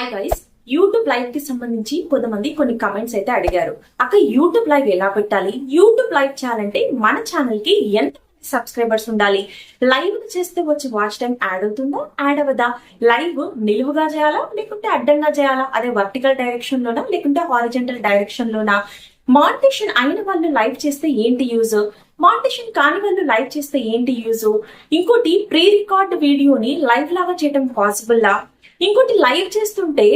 Hi guys, YouTube live కి సంబంధించి కొంతమంది కొన్ని కమెంట్స్ అయితే అడిగారు. అక్క యూట్యూబ్ లైవ్ ఎలా పెట్టాలి, యూట్యూబ్ లైవ్ చేయాలంటే మన ఛానల్ కి ఎంత సబ్స్క్రైబర్స్ ఉండాలి, లైవ్ చేస్తే వచ్చి వాచ్ టైం యాడ్ అవుతుందా యాడ్ అవ్వదా, లైవ్ నిలువుగా చేయాలా లేకుంటే అడ్డంగా చేయాలా, అదే వర్టికల్ డైరెక్షన్ లోనా లేకుంటే హారిజంటల్ డైరెక్షన్ లోనా, మానిటేషన్ అయిన వాళ్ళు లైవ్ చేస్తే ఏంటి యూజ్, మానిటేషన్ కాని వాళ్ళు లైవ్ చేస్తే ఏంటి యూజ్, ఇంకోటి ప్రీ రికార్డ్ వీడియోని లైవ్ లాగా చేయడం పాసిబుల్ లా, ఇంకోటి లైవ్ చేస్తుంటే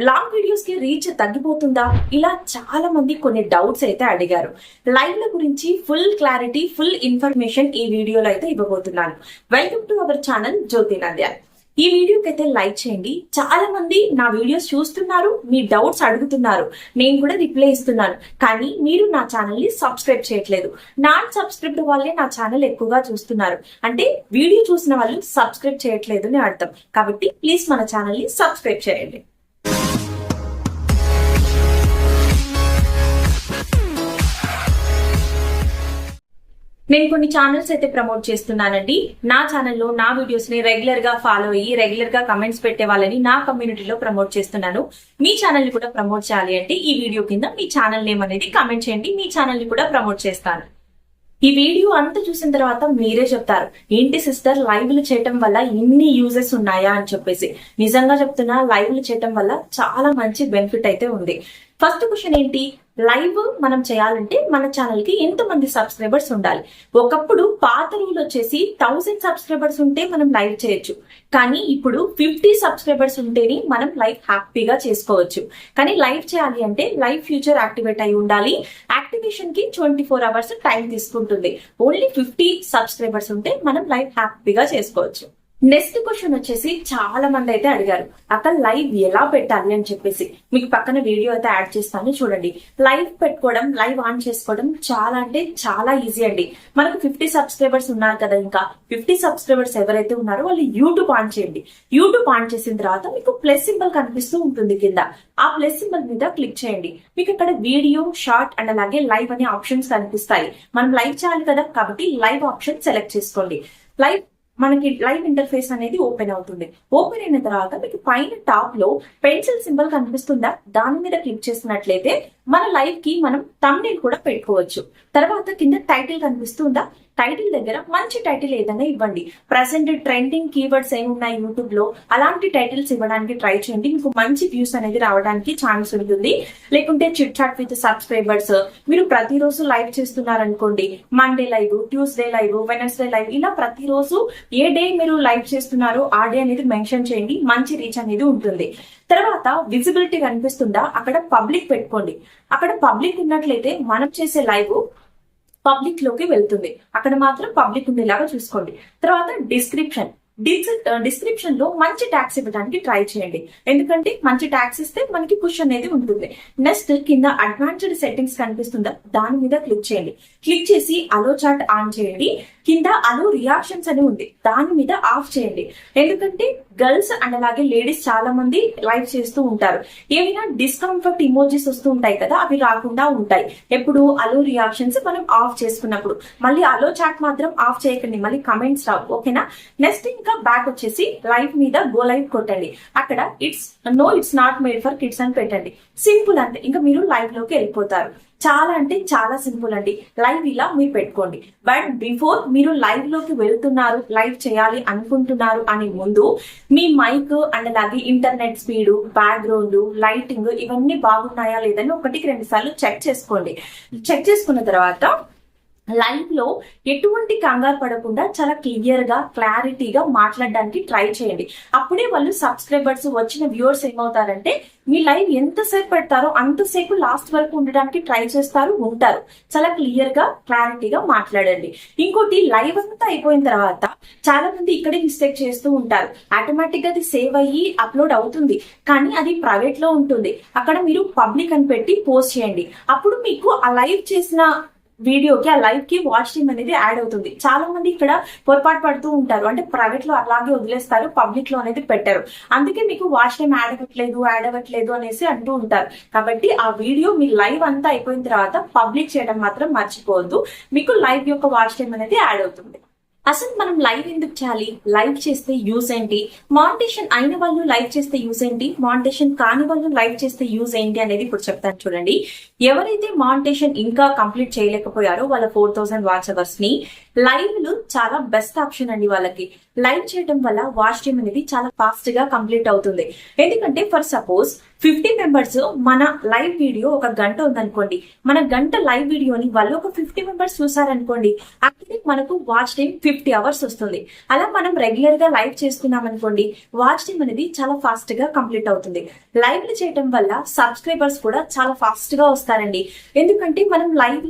లాంగ్ వీడియోస్ కి రీచ్ తగ్గిపోతుందా, ఇలా చాలా మంది కొన్ని డౌట్స్ అయితే అడిగారు. లైవ్ ల గురించి ఫుల్ క్లారిటీ, ఫుల్ ఇన్ఫర్మేషన్ ఈ వీడియోలో అయితే ఇవ్వబోతున్నాను. వెల్కమ్ టు అవర్ ఛానల్ జ్యోతి నంద్యాల్. ఈ వీడియోకి అయితే లైక్ చేయండి. చాలా మంది నా వీడియోస్ చూస్తున్నారు, మీ డౌట్స్ అడుగుతున్నారు, నేను కూడా రిప్లై ఇస్తున్నాను. కానీ మీరు నా ఛానల్ ని సబ్స్క్రైబ్ చేయట్లేదు. నాన్ సబ్స్క్రైబ్ వాళ్ళే నా ఛానల్ ఎక్కువగా చూస్తున్నారు, అంటే వీడియో చూసిన వాళ్ళు సబ్స్క్రైబ్ చేయట్లేదు అని అర్థం. కాబట్టి ప్లీజ్ మన ఛానల్ ని సబ్స్క్రైబ్ చేయండి. నేను కొన్ని ఛానల్స్ అయితే ప్రమోట్ చేస్తున్నానండి. నా ఛానల్లో నా వీడియోస్ ని రెగ్యులర్ గా ఫాలో అయ్యి రెగ్యులర్ గా కమెంట్స్ పెట్టే వాళ్ళని నా కమ్యూనిటీలో ప్రమోట్ చేస్తున్నాను. మీ ఛానల్ ని కూడా ప్రమోట్ చేయాలి అంటే ఈ వీడియో కింద మీ ఛానల్ నేమ్ అనేది కమెంట్ చేయండి, మీ ఛానల్ ని కూడా ప్రమోట్ చేస్తాను. ఈ వీడియో అంతా చూసిన తర్వాత మీరే చెప్తారు, ఏంటి సిస్టర్ లైవ్లు చేయటం వల్ల ఇన్ని యూజెస్ ఉన్నాయా అని చెప్పేసి. నిజంగా చెప్తున్నా, లైవ్లు చేయటం వల్ల చాలా మంచి బెనిఫిట్ అయితే ఉంది. ఫస్ట్ క్వశ్చన్ ఏంటి, లైవ్ మనం చేయాలంటే మన ఛానల్ కి ఎంత మంది సబ్స్క్రైబర్స్ ఉండాలి. ఒకప్పుడు పాత రూల్ వచ్చేసి 1000 సబ్స్క్రైబర్స్ ఉంటే మనం లైవ్ చేయొచ్చు, కానీ ఇప్పుడు 50 సబ్స్క్రైబర్స్ ఉంటేనే మనం లైవ్ హ్యాపీగా చేసుకోవచ్చు. కానీ లైవ్ చేయాలి అంటే లైవ్ ఫ్యూచర్ యాక్టివేట్ అయి ఉండాలి. యాక్టివేషన్ కి 24 అవర్స్ టైం తీసుకుంటుంది. ఓన్లీ 50 సబ్స్క్రైబర్స్ ఉంటే మనం లైవ్ హ్యాపీగా చేసుకోవచ్చు. నెక్స్ట్ క్వశ్చన్ వచ్చేసి చాలా మంది అయితే అడిగారు, అక్కడ లైవ్ ఎలా పెట్టాలి అని చెప్పేసి. మీకు పక్కన వీడియో అయితే యాడ్ చేస్తాను చూడండి. లైవ్ పెట్టుకోవడం, లైవ్ ఆన్ చేసుకోవడం చాలా అంటే చాలా ఈజీ అండి. మనకు 50 సబ్స్క్రైబర్స్ ఉన్నారు కదా, ఇంకా 50 సబ్స్క్రైబర్స్ ఎవరైతే ఉన్నారో వాళ్ళు యూట్యూబ్ ఆన్ చేయండి. యూట్యూబ్ ఆన్ చేసిన తర్వాత మీకు ప్లస్ సింబల్ కనిపిస్తూ ఉంటుంది కింద. ఆ ప్లస్ సింబల్ మీద క్లిక్ చేయండి. మీకు ఇక్కడ వీడియో, షార్ట్ అండ్ అలాగే లైవ్ అనే ఆప్షన్స్ కనిపిస్తాయి. మనం లైవ్ చేయాలి కదా, కాబట్టి లైవ్ ఆప్షన్ సెలెక్ట్ చేసుకోండి. మనకి లైవ్ ఇంటర్ఫేస్ అనేది ఓపెన్ అవుతుంది. ఓపెన్ అయిన తర్వాత మీకు పైన టాప్ లో పెన్సిల్ సింబల్ కనిపిస్తుందా, దాని మీద క్లిక్ చేసినట్లయితే మన లైవ్ కి మనం థంబ్నెయిల్ కూడా పెట్టుకోవచ్చు. తర్వాత కింద టైటిల్ కనిపిస్తుందా, టైటిల్ దగ్గర మంచి టైటిల్ ఏదైనా ఇవ్వండి. ప్రెసెంట్ ట్రెండింగ్ కీవర్డ్స్ ఏమున్నాయి యూట్యూబ్ లో, అలాంటి టైటిల్స్ ఇవ్వడానికి ట్రై చేయండి. మీకు మంచి వ్యూస్ అనేది రావడానికి ఛాన్స్ ఉంటుంది. లేకుంటే చిట్ చాట్ విత్ సబ్స్క్రైబర్స్, మీరు ప్రతిరోజు లైవ్ చేస్తున్నారనుకోండి, Monday live, Tuesday live, Wednesday live, ఇలా ప్రతిరోజు ఏ డే మీరు లైవ్ చేస్తున్నారో ఆ డే అనేది మెన్షన్ చేయండి. మంచి రీచ్ అనేది ఉంటుంది. తర్వాత విజిబిలిటీ కనిపిస్తుందా, అక్కడ పబ్లిక్ పెట్టుకోండి. అక్కడ పబ్లిక్ ఉన్నట్లయితే మనం చేసే లైవ్ పబ్లిక్ లోకి వెళ్తుంది. అక్కడ మాత్రం పబ్లిక్ ఉండేలాగా చూసుకోండి. తర్వాత డిస్క్రిప్షన్ లో మంచి ట్యాగ్స్ ఇవ్వడానికి ట్రై చేయండి, ఎందుకంటే మంచి ట్యాగ్స్ ఇస్తే మనకి పుష్ అనేది ఉంటుంది. నెక్స్ట్ కింద అడ్వాన్స్డ్ సెట్టింగ్స్ కనిపిస్తుందా, దాని మీద క్లిక్ చేయండి. క్లిక్ చేసి అలో చాట్ ఆన్ చేయండి. కింద అలో రియాక్షన్స్ అని ఉంది, దాని మీద ఆఫ్ చేయండి. ఎందుకంటే గర్ల్స్ అండ్ అలాగే లేడీస్ చాలా మంది లైవ్ చేస్తూ ఉంటారు. ఏమైనా డిస్కంఫర్ట్ ఇమోజీస్ వస్తూ ఉంటాయి కదా, అవి రాకుండా ఉంటాయి ఎప్పుడు అలో రియాక్షన్స్ మనం ఆఫ్ చేసుకున్నప్పుడు. మళ్ళీ అలో చాట్ మాత్రం ఆఫ్ చేయకండి, మళ్ళీ కమెంట్స్ రావు. ఓకేనా. నెక్స్ట్ ఇంకా బ్యాక్ వచ్చేసి లైవ్ మీద గో లైవ్ కొట్టండి. అక్కడ it's not made for kids అని పెట్టండి. సింపుల్ అంతే, ఇంకా మీరు లైవ్ లోకి వెళ్ళిపోతారు. చాలా అంటే చాలా సింపుల్ అండి. లైవ్ ఇలా మీరు పెట్టుకోండి. బట్ బిఫోర్ మీరు లైవ్ లోకి వెళ్తున్నారు, లైవ్ చేయాలి అనుకుంటున్నారు అని ముందు మీ మైక్ అండ్ అలాగే ఇంటర్నెట్ స్పీడ్, బ్యాక్గ్రౌండ్, లైటింగ్ ఇవన్నీ బాగున్నాయా లేదని 1-2 సార్లు చెక్ చేసుకోండి. చెక్ చేసుకున్న తర్వాత లైవ్ లో ఎటువంటి కంగారు పడకుండా చాలా క్లియర్ గా, క్లారిటీగా మాట్లాడడానికి ట్రై చేయండి. అప్పుడే వాళ్ళు సబ్స్క్రైబర్స్, వచ్చిన వ్యూవర్స్ ఏమవుతారంటే మీ లైవ్ ఎంతసేపు పెడతారో అంతసేపు లాస్ట్ వరకు ఉండడానికి ట్రై చేస్తారు, ఉంటారు. చాలా క్లియర్ గా, క్లారిటీగా మాట్లాడండి. ఇంకోటి, లైవ్ అంతా అయిపోయిన తర్వాత చాలా మంది ఇక్కడే మిస్టేక్ చేస్తూ ఉంటారు. ఆటోమేటిక్ గా అది సేవ్ అయ్యి అప్లోడ్ అవుతుంది, కానీ అది ప్రైవేట్ లో ఉంటుంది. అక్కడ మీరు పబ్లిక్ అని పెట్టి పోస్ట్ చేయండి. అప్పుడు మీకు ఆ లైవ్ చేసిన వీడియోకి, ఆ లైవ్ కి వాచ్ టైం అనేది యాడ్ అవుతుంది. చాలా మంది ఇక్కడ పొరపాటు పడుతూ ఉంటారు, అంటే ప్రైవేట్ లో అలాగే వదిలేస్తారు, పబ్లిక్ లో అనేది పెట్టారు. అందుకే మీకు వాచ్ టైం యాడ్ అవ్వట్లేదు అనేసి అంటూ ఉంటారు. కాబట్టి ఆ వీడియో మీ లైవ్ అంతా అయిపోయిన తర్వాత పబ్లిక్ చేయడం మాత్రం మర్చిపోవద్దు. మీకు లైవ్ యొక్క వాచ్ టైం అనేది యాడ్ అవుతుంది. అసలు మనం లైవ్ ఎందుకు చేయాలి? లైవ్ చేస్తే యూజ్ ఏంటి? మానిటేషన్ అయిన వాళ్ళు లైవ్ చేస్తే యూజ్ ఏంటి? మానిటేషన్ కాని వాళ్ళు లైవ్ చేస్తే యూజ్ ఏంటి అనేది ఇప్పుడు చెప్తాను చూడండి. ఎవరైతే మానిటేషన్ ఇంకా కంప్లీట్ చేయలేకపోయారో వాళ్ళ 4000 వాచ్ అవర్స్ ని లైవ్లు చాలా బెస్ట్ ఆప్షన్ అండి. వాళ్ళకి లైవ్ చేయడం వల్ల వాచ్ టైం అనేది చాలా ఫాస్ట్ గా కంప్లీట్ అవుతుంది. ఎందుకంటే ఫర్ సపోజ్ 50 మెంబర్స్ మన లైవ్ వీడియో ఒక గంట ఉందనుకోండి, మన గంట లైవ్ వీడియోని వాళ్ళు ఒక 50 మెంబర్స్ చూసారనుకోండి, అక్కడికి మనకు వాచ్ టైం 50 అవర్స్ వస్తుంది. అలా మనం రెగ్యులర్ గా లైవ్ చేస్తున్నాం అనుకోండి, వాచ్ టైం అనేది చాలా ఫాస్ట్ గా కంప్లీట్ అవుతుంది. లైవ్లు చేయడం వల్ల సబ్స్క్రైబర్స్ కూడా చాలా ఫాస్ట్ గా వస్తారండి. ఎందుకంటే మనం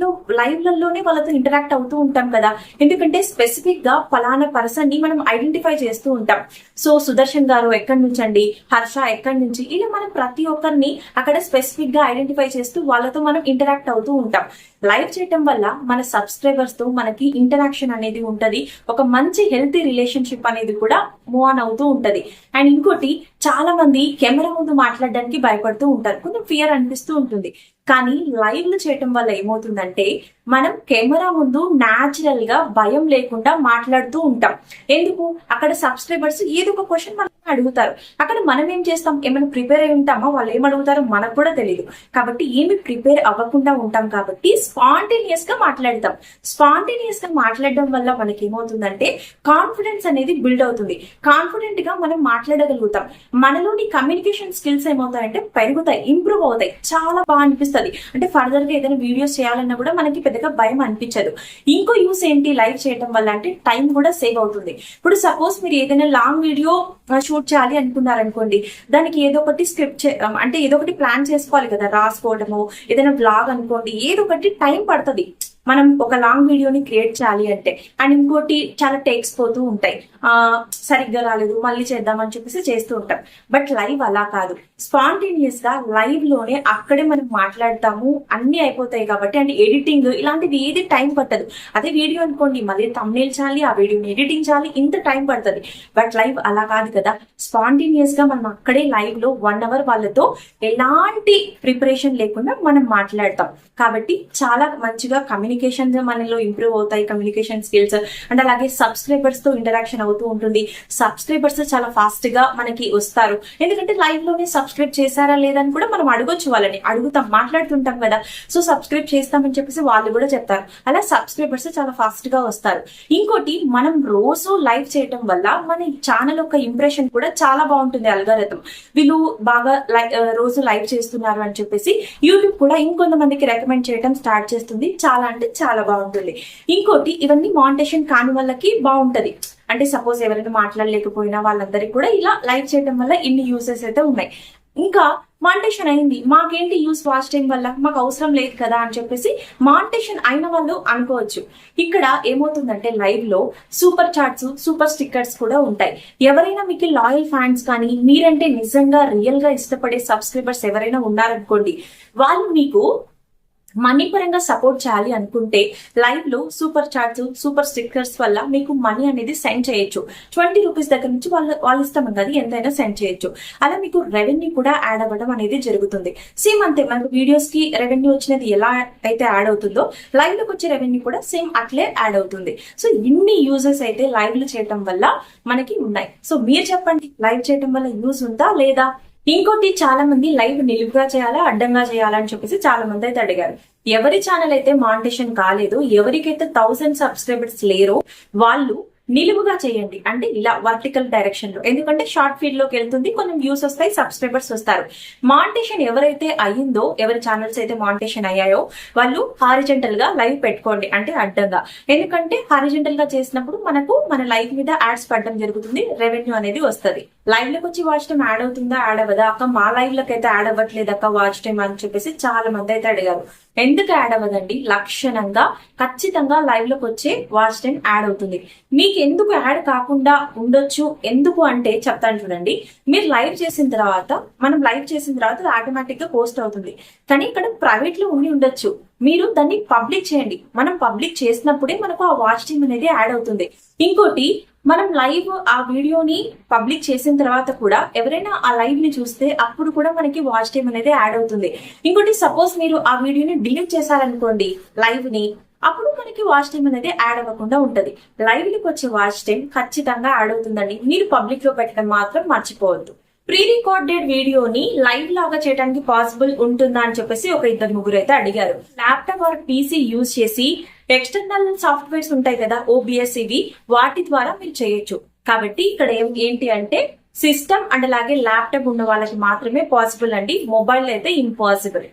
లైవ్లలోనే వాళ్ళతో ఇంటరాక్ట్ అవుతూ ఉంటాం కదా. ఎందుకంటే స్పెసిఫిక్ గా ఫలానా పర్సన్ ని మనం ఐడెంటిఫై చేస్తూ ఉంటాం. సో సుదర్శన్ గారు ఎక్కడి నుంచి అండి, హర్ష ఎక్కడి నుంచి, ఇలా మనం ప్రతి ఒక్కరిని అక్కడ స్పెసిఫిక్ గా ఐడెంటిఫై చేస్తూ వాళ్ళతో మనం ఇంటరాక్ట్ అవుతూ ఉంటాం. లైవ్ చేయటం వల్ల మన సబ్స్క్రైబర్స్ తో మనకి ఇంటరాక్షన్ అనేది ఉంటది. ఒక మంచి హెల్తీ రిలేషన్షిప్ అనేది కూడా మూవ్ ఆన్ అవుతూ ఉంటది. అండ్ ఇంకోటి, చాలా మంది కెమెరా ముందు మాట్లాడడానికి భయపడుతూ ఉంటారు, కొంచెం ఫియర్ అనిపిస్తూ ఉంటుంది. కానీ లైవ్లు చేయటం వల్ల ఏమవుతుందంటే మనం కెమెరా ముందు న్యాచురల్ గా భయం లేకుండా మాట్లాడుతూ ఉంటాం. ఎందుకు? అక్కడ సబ్స్క్రైబర్స్ ఏదో ఒక క్వశ్చన్ మనం అడుగుతారు. అక్కడ మనం ఏం చేస్తాం? ఏమైనా ప్రిపేర్ అయి ఉంటామా? వాళ్ళు ఏం అడుగుతారో మనకు కూడా తెలియదు. కాబట్టి ఏమి ప్రిపేర్ అవ్వకుండా ఉంటాం కాబట్టి స్పాంటేనియస్ గా మాట్లాడతాం. స్పాంటేనియస్ గా మాట్లాడడం వల్ల మనకి ఏమవుతుందంటే కాన్ఫిడెన్స్ అనేది బిల్డ్ అవుతుంది. కాన్ఫిడెంట్ గా మనం మాట్లాడగలుగుతాం. మనలోని కమ్యూనికేషన్ స్కిల్స్ ఏమవుతాయంటే పెరుగుతాయి, ఇంప్రూవ్ అవుతాయి. చాలా బాగా అనిపిస్తుంది. అంటే ఫర్దర్ గా ఏదైనా వీడియోస్ చేయాలన్నా కూడా మనకి పెద్దగా భయం అనిపించదు. ఇంకో యూస్ ఏంటి లైవ్ చేయడం వల్ల అంటే టైం కూడా సేవ్ అవుతుంది. ఇప్పుడు సపోజ్ మీరు ఏదైనా లాంగ్ వీడియో షూట్ చేయాలి అనుకున్నారనుకోండి, దానికి ఏదో ఒకటి స్క్రిప్ట్ అంటే ఏదో ఒకటి ప్లాన్ చేసుకోవాలి కదా, రాసుకోవడము, ఏదైనా బ్లాగ్ అనుకోండి, ఏదో ఒకటి టైం పడుతుంది మనం ఒక లాంగ్ వీడియోని క్రియేట్ చేయాలి అంటే. అండ్ ఇంకోటి, చాలా టేక్స్ పోతూ ఉంటాయి, సరిగ్గా రాలేదు మళ్ళీ చేద్దామని చెప్పేసి చేస్తూ ఉంటాం. బట్ లైవ్ అలా కాదు. స్పాంటేనియస్ గా లైవ్ లోనే అక్కడే మనం మాట్లాడతాము, అన్ని అయిపోతాయి కాబట్టి. అండ్ ఎడిటింగ్ ఇలాంటిది ఏది టైం పట్టదు. అదే వీడియో అనుకోండి, మళ్ళీ థంబ్నెయిల్ చేయాలి, ఆ వీడియోని ఎడిటింగ్ చేయాలి, ఇంత టైం పడుతుంది. బట్ లైవ్ అలా కాదు కదా. స్పాంటేనియస్ గా మనం అక్కడే లైవ్ లో 1 అవర్ వాళ్ళతో ఎలాంటి ప్రిపరేషన్ లేకుండా మనం మాట్లాడతాం. కాబట్టి చాలా మంచిగా కమ్యూనికేషన్ మనలో ఇంప్రూవ్ అవుతాయి, కమ్యూనికేషన్ స్కిల్స్. అండ్ అలాగే సబ్స్క్రైబర్స్ తో ఇంటరాక్షన్ అవుతూ ఉంటుంది. సబ్స్క్రైబర్స్ చాలా ఫాస్ట్ గా మనకి వస్తారు. ఎందుకంటే లైవ్ లోనే సబ్స్క్రైబ్ చేశారా లేదని కూడా మనం అడగొచ్చు, వాళ్ళని అడుగుతాం, మాట్లాడుతుంటాం కదా. సో సబ్స్క్రైబ్ చేస్తామని చెప్పేసి వాళ్ళు కూడా చెప్తారు. అలా సబ్స్క్రైబర్స్ చాలా ఫాస్ట్ గా వస్తారు. ఇంకోటి, మనం రోజు లైవ్ చేయటం వల్ల మన ఛానల్ యొక్క ఇంప్రెషన్ కూడా చాలా బాగుంటుంది. అల్గారిథం వీళ్ళు బాగా రోజు లైవ్ చేస్తున్నారు అని చెప్పేసి యూట్యూబ్ కూడా ఇంకొంతమందికి రికమెండ్ చేయడం స్టార్ట్ చేస్తుంది. చాలా అంటే చాలా బాగుంటుంది. ఇంకోటి, ఇవన్నీ మానిటేషన్ కాని వాళ్ళకి బాగుంటది. అంటే సపోజ్ ఎవరైనా మాట్లాడలేకపోయినా వాళ్ళందరికీ కూడా ఇలా లైవ్ చేయడం వల్ల ఇన్ని యూసెస్ అయితే ఉన్నాయి. ఇంకా మానిటేషన్ అయింది, మాకేంటి యూస్ వాచ్ టైం వల్ల, మాకు అవసరం లేదు కదా అని చెప్పేసి మానిటేషన్ అయిన వాళ్ళు అనుకోవచ్చు. ఇక్కడ ఏమవుతుందంటే లైవ్ లో సూపర్ చాట్స్, సూపర్ స్టిక్కర్స్ కూడా ఉంటాయి. ఎవరైనా మీకు లాయల్ ఫ్యాన్స్ కానీ మీరంటే నిజంగా రియల్ గా ఇష్టపడే సబ్స్క్రైబర్స్ ఎవరైనా ఉన్నారనుకోండి, వాళ్ళు మీకు మనీ పరంగా సపోర్ట్ చేయాలి అనుకుంటే లైవ్ లో సూపర్ చాట్స్, సూపర్ స్టిక్కర్స్ వల్ల మీకు మనీ అనేది సెండ్ చేయొచ్చు. 20 రూపీస్ దగ్గర నుంచి వాళ్ళు ఇష్టం కదా ఎంతైనా సెండ్ చేయొచ్చు. అలా మీకు రెవెన్యూ కూడా యాడ్ అవ్వడం అనేది జరుగుతుంది. సేమ్ అంతే, మనకు వీడియోస్ కి రెవెన్యూ వచ్చినది ఎలా అయితే యాడ్ అవుతుందో లైవ్ లోకి వచ్చే రెవెన్యూ కూడా సేమ్ అట్లే యాడ్ అవుతుంది. సో ఇన్ని యూజెస్ అయితే లైవ్ లో చేయడం వల్ల మనకి ఉన్నాయి. సో మీరు చెప్పండి, లైవ్ చేయడం వల్ల యూజ్ ఉందా లేదా? ఇంకోటి, చాలా మంది లైవ్ నిలువుగా చేయాలా అడ్డంగా చేయాలా అని చెప్పేసి చాలా మంది అయితే అడిగారు. ఎవరి ఛానల్ అయితే మానిటేషన్ కాలేదు, ఎవరికైతే 1000 సబ్స్క్రైబర్స్ లేరో వాళ్ళు నిలువుగా చేయండి. అంటే ఇలా వర్టికల్ డైరెక్షన్ లో, ఎందుకంటే షార్ట్ ఫీడ్ లోకి వెళ్తుంది, కొంచెం వ్యూస్ వస్తాయి, సబ్స్క్రైబర్స్ వస్తారు. మానిటేషన్ ఎవరైతే అయ్యిందో, ఎవరి ఛానల్స్ అయితే మానిటేషన్ అయ్యాయో వాళ్ళు హారిజెంటల్ గా లైవ్ పెట్టుకోండి, అంటే అడ్డంగా. ఎందుకంటే హారిజెంటల్ గా చేసినప్పుడు మనకు మన లైవ్ మీద యాడ్స్ పడడం జరుగుతుంది, రెవెన్యూ అనేది వస్తుంది. లైవ్ లోకి వచ్చి వాచ్ టైం యాడ్ అవుతుందా యాడ్ అవ్వదా? అక్క మా లైవ్ లోకి అయితే యాడ్ అవ్వట్లేదు అక్క వాచ్ టైం అని చెప్పేసి చాలా మంది అయితే అడిగారు. ఎందుకు యాడ్ అవ్వదండి? లక్షణంగా ఖచ్చితంగా లైవ్ లోకి వచ్చే వాచ్ టైం యాడ్ అవుతుంది. మీకు ఎందుకు యాడ్ కాకుండా ఉండొచ్చు, ఎందుకు అంటే చెప్తాను చూడండి. మీరు లైవ్ చేసిన తర్వాత, మనం లైవ్ చేసిన తర్వాత ఆటోమేటిక్ గా పోస్ట్ అవుతుంది. కానీ ఇక్కడ ప్రైవేట్ లో ఉండి ఉండొచ్చు, మీరు దాన్ని పబ్లిక్ చేయండి. మనం పబ్లిక్ చేసినప్పుడే మనకు ఆ వాచ్ టైం అనేది యాడ్ అవుతుంది. ఇంకోటి, మనం లైవ్ ఆ వీడియోని పబ్లిక్ చేసిన తర్వాత కూడా ఎవరైనా ఆ లైవ్ ని చూస్తే అప్పుడు కూడా మనకి వాచ్ టైం అనేది యాడ్ అవుతుంది. ఇంకోటి, సపోజ్ మీరు ఆ వీడియోని డిలీట్ చేశారనుకోండి లైవ్ ని, అప్పుడు మన మనకి వాచ్ టైం అనేది యాడ్ అవ్వకుండా ఉంటది. లైవ్ లకు వచ్చే వాచ్ టైం ఖచ్చితంగా యాడ్ అవుతుందండి. మీరు పబ్లిక్ లో పెట్టడం మాత్రం మర్చిపోవద్దు. ప్రీ రికార్డెడ్ వీడియోని లైవ్ లాగా చేయడానికి పాసిబుల్ ఉంటుందా అని చెప్పేసి ఒక ఇద్దరు ముగ్గురు అయితే అడిగారు. ల్యాప్టాప్ ఆర్ పీసీ యూజ్ చేసి ఎక్స్టర్నల్ సాఫ్ట్వేర్స్ ఉంటాయి కదా, ఓబిఎస్, ఇవి వాటి ద్వారా మీరు చేయొచ్చు. కాబట్టి ఇక్కడ ఏంటి అంటే సిస్టమ్ అండ్ అలాగే ల్యాప్టాప్ ఉన్న వాళ్ళకి మాత్రమే పాసిబుల్ అండి. మొబైల్ అయితే ఇంపాసిబుల్.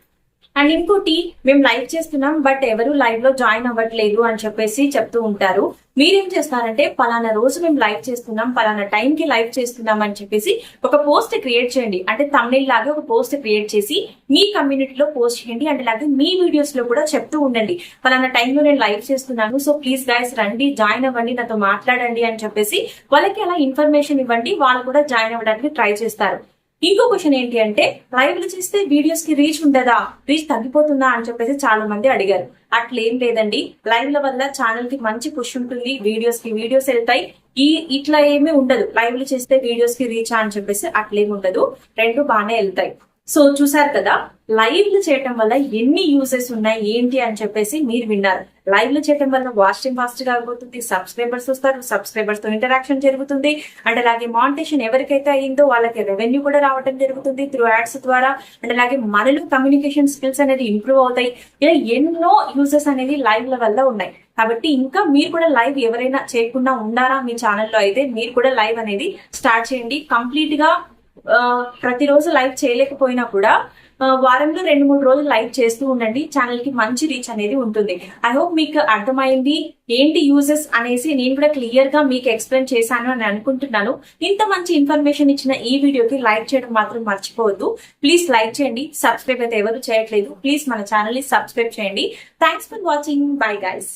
అండ్ ఇంకోటి, మేము లైవ్ చేస్తున్నాం బట్ ఎవరు లైవ్ లో జాయిన్ అవ్వట్లేదు అని చెప్పేసి చెప్తూ ఉంటారు. మీరేం చేస్తారంటే పలానా రోజు మేము లైవ్ చేస్తున్నాం, పలానా టైం కి లైవ్ చేస్తున్నాం అని చెప్పేసి ఒక పోస్ట్ క్రియేట్ చేయండి. అంటే తమిళ లాగా ఒక పోస్ట్ క్రియేట్ చేసి మీ కమ్యూనిటీలో పోస్ట్ చేయండి. అంటే అలాగే మీ వీడియోస్ లో కూడా చెప్తూ ఉండండి, పలానా టైంలో నేను లైవ్ చేస్తున్నాను, సో ప్లీజ్ గైస్ రండి, జాయిన్ అవ్వండి, నాతో మాట్లాడండి అని చెప్పేసి వాళ్ళకి అలా ఇన్ఫర్మేషన్ ఇవ్వండి. వాళ్ళు కూడా జాయిన్ అవ్వడానికి ట్రై చేస్తారు. ఇంకో క్వశ్చన్ ఏంటి అంటే లైవ్ లో చేస్తే వీడియోస్ కి రీచ్ ఉండదా, రీచ్ తగ్గిపోతుందా అని చెప్పేసి చాలా మంది అడిగారు. అట్లేం లేదండి. లైవ్ ల వల్ల ఛానల్ కి మంచి పుష్ ఉంటుంది, వీడియోస్ వెళ్తాయి. ఇట్లా ఏమీ ఉండదు. లైవ్ లో చేస్తే వీడియోస్ కి రీచ్ అని చెప్పేసి అట్లేమి ఉండదు, రెండు బాగానే వెళ్తాయి. సో చూసారు కదా, లైవ్ లో చేయటం వల్ల ఎన్ని యూజెస్ ఉన్నాయి ఏంటి అని చెప్పేసి మీరు విన్నారు. లైవ్ లో చేయడం వల్ల వాచ్ టైం ఫాస్ట్ గా అయిపోతుంది, సబ్స్క్రైబర్స్ వస్తారు, సబ్స్క్రైబర్స్ తో ఇంటరాక్షన్ జరుగుతుంది. అండ్ అలాగే మానిటేషన్ ఎవరికైతే అయిందో వాళ్ళకి రెవెన్యూ కూడా రావడం జరుగుతుంది త్రూ యాడ్స్ ద్వారా. అండ్ అలాగే మనలో కమ్యూనికేషన్ స్కిల్స్ అనేది ఇంప్రూవ్ అవుతాయి. ఇలా ఎన్నో యూజెస్ అనేది లైవ్ ల వల్ల ఉన్నాయి. కాబట్టి ఇంకా మీరు కూడా లైవ్ ఎవరైనా చేయకుండా ఉన్నారా మీ ఛానల్లో, అయితే మీరు కూడా లైవ్ అనేది స్టార్ట్ చేయండి. కంప్లీట్ గా ప్రతిరోజు లైవ్ చేయలేకపోయినా కూడా వారంలో 2-3 రోజులు లైవ్ చేస్తూ ఉండండి. ఛానల్ కి మంచి రీచ్ అనేది ఉంటుంది. ఐ హోప్ మీకు అర్థమైంది ఏంటి యూజెస్ అనేసి. నేను కూడా క్లియర్ గా మీకు ఎక్స్ప్లెయిన్ చేశాను అని అనుకుంటున్నాను. ఇంత మంచి ఇన్ఫర్మేషన్ ఇచ్చిన ఈ వీడియోకి లైక్ చేయడం మాత్రం మర్చిపోవద్దు. ప్లీజ్ లైక్ చేయండి. సబ్స్క్రైబ్ అయితే ఎవరు చేయట్లేదు, ప్లీజ్ మన ఛానల్ ని సబ్స్క్రైబ్ చేయండి. Thanks for watching. Bye guys.